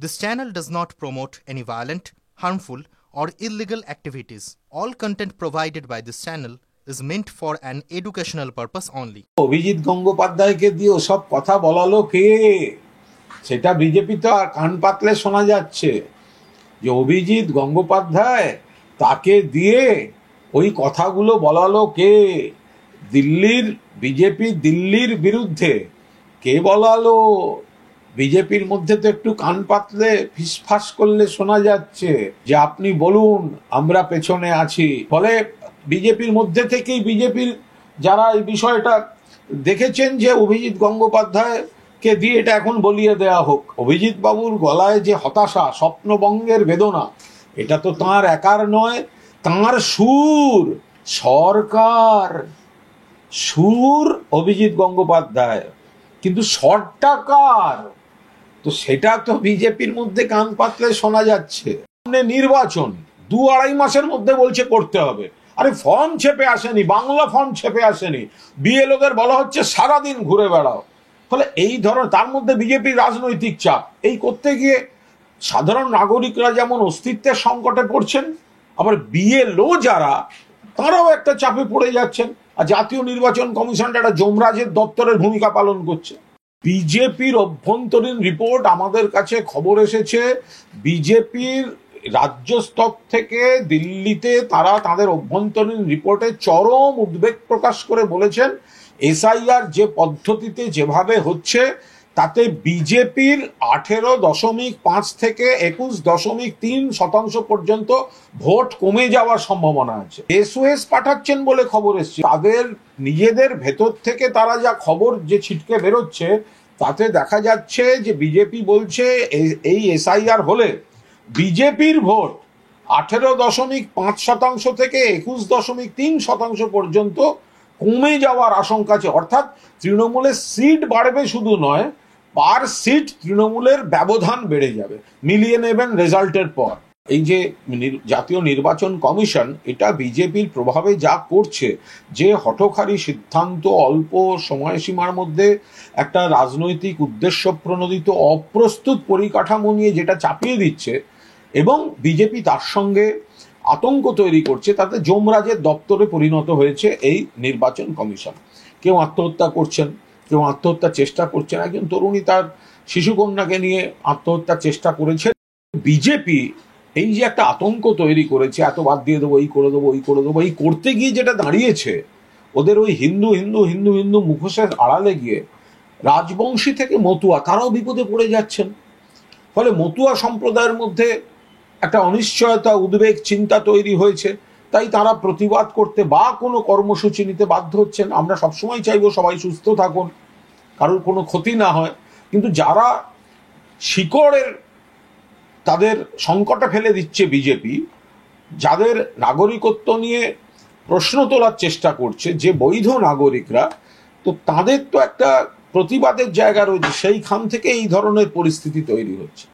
This channel does not promote any violent, harmful, or illegal activities. All content provided by this channel is meant for an educational purpose only. Abhijit গঙ্গোপাধ্যায়কে দিয়ে ওসব কথা বলালো কে? সেটা BJP তো আর কান পাতলে শোনা যাচ্ছে যে অভিজিৎ গঙ্গোপাধ্যায় তাকে দিয়ে ওই কথাগুলো বলালো কে? দিল্লির বিজেপি দিল্লির বিরুদ্ধে কে বলালো? বিজেপির মধ্যে তো একটু কান পাতলে ফিসফাস করলে শোনা যাচ্ছে যে আপনি বলুন, আমরা পেছনে আছি। ফলে বিজেপির মধ্যে থেকেই বিজেপির যারা এই বিষয়টা দেখেছেন যে অভিজিৎ গঙ্গোপাধ্যায়কে দিয়ে এটা এখন বলিয়ে দেওয়া হোক। অভিজিৎ বাবুর গলায় যে হতাশা, স্বপ্নভঙ্গের বেদনা, এটা তো তাঁর একার নয়, তাঁর সুর, সরকার সুর অভিজিৎ গঙ্গোপাধ্যায়, কিন্তু স্বরটা কার? তো সেটা তো বিজেপির মধ্যে কান পাতলে শোনা যাচ্ছে। নির্বাচন 2-2.5 মাসের মধ্যে বলছে করতে হবে। আরে ফর্ম ছেপে আসেনি, বাংলা ফর্ম ছেপে আসেনি, বিএলওদের বলা হচ্ছে সারাদিন ঘুরে বেড়াও। ফলে এই ধরনের, তার মধ্যে বিজেপির রাজনৈতিক চাপ, এই করতে গিয়ে সাধারণ নাগরিকরা যেমন অস্তিত্বের সংকটে পড়ছেন, আবার বিএলও যারা তারাও একটা চাপে পড়ে যাচ্ছেন। আর জাতীয় নির্বাচন কমিশনটা একটা যমরাজের দপ্তরের ভূমিকা পালন করছে। বিজেপির অভ্যন্তরীণ রিপোর্ট আমাদের কাছে খবর এসেছে, বিজেপির রাজ্য স্তর থেকে দিল্লিতে তারা তাদের অভ্যন্তরীণ রিপোর্টে চরম উদ্বেগ প্রকাশ করে বলেছেন এসআইআর যে পদ্ধতিতে যেভাবে হচ্ছে তাতে বিজেপির 18.5 থেকে 21.3% পর্যন্ত ভোট কমে যাওয়ার সম্ভাবনা আছে। এসওএস পাঠাচ্ছেন বলে খবর এসছে। তাদের নিজেদের ভেতর থেকে তারা যা খবর যে ছিটকে বেরোচ্ছে তাতে দেখা যাচ্ছে যে বিজেপি বলছে এই এসআইআর হলে বিজেপির ভোট 18.5% থেকে 21.3% পর্যন্ত কমে যাওয়ার আশঙ্কা আছে। অর্থাৎ তৃণমূলের সিট বাড়বে শুধু নয়, পার সিট তৃণমূলের ব্যবধান বেড়ে যাবে, মিলিয়ে নেবেন রেজাল্টের পর। এই যে জাতীয় নির্বাচন কমিশন এটা বিজেপির প্রভাবে যা করছে, যে হঠকারী সিদ্ধান্ত অল্প সময়সীমার মধ্যে একটা রাজনৈতিক উদ্দেশ্য প্রণোদিত অপ্রস্তুত পরিকাঠামো নিয়ে যেটা চাপিয়ে দিচ্ছে এবং বিজেপি তার সঙ্গে আতঙ্ক তৈরি করছে, তাতে যমরাজের দপ্তরে পরিণত হয়েছে এই নির্বাচন কমিশন। কেউ আত্মহত্যা করছেন, কেউ আত্মহত্যার চেষ্টা করছেন। একজন তরুণী তার শিশুকন্যাকে নিয়ে আত্মহত্যার চেষ্টা করেছে। বিজেপি এই যে একটা আতঙ্ক তৈরি করেছে, এত বাদ দিয়ে দেবো, এই করে দেবো, ওই করে দেবো, এই করতে গিয়ে যেটা দাঁড়িয়েছে, ওদের ওই হিন্দু হিন্দু হিন্দু হিন্দু মুখোশের আড়ালে গিয়ে রাজবংশী থেকে মতুয়া তারাও বিপদে পড়ে যাচ্ছেন। ফলে মতুয়া সম্প্রদায়ের মধ্যে একটা অনিশ্চয়তা, উদ্বেগ, চিন্তা তৈরি হয়েছে। তাই তারা প্রতিবাদ করতে বা কোনো কর্মসূচি নিতে বাধ্য হচ্ছেন। আমরা সবসময় চাইবো সবাই সুস্থ থাকুন, কারোর কোনো ক্ষতি না হয়, কিন্তু যারা শিকড়ের তাদের সংকটে ফেলে দিচ্ছে বিজেপি, যাদের নাগরিকত্ব নিয়ে প্রশ্ন তোলার চেষ্টা করছে, যে বৈধ নাগরিকরা, তো তাদের তো একটা প্রতিবাদের জায়গা রয়েছে, সেইখান থেকে এই ধরনের পরিস্থিতি তৈরি হচ্ছে।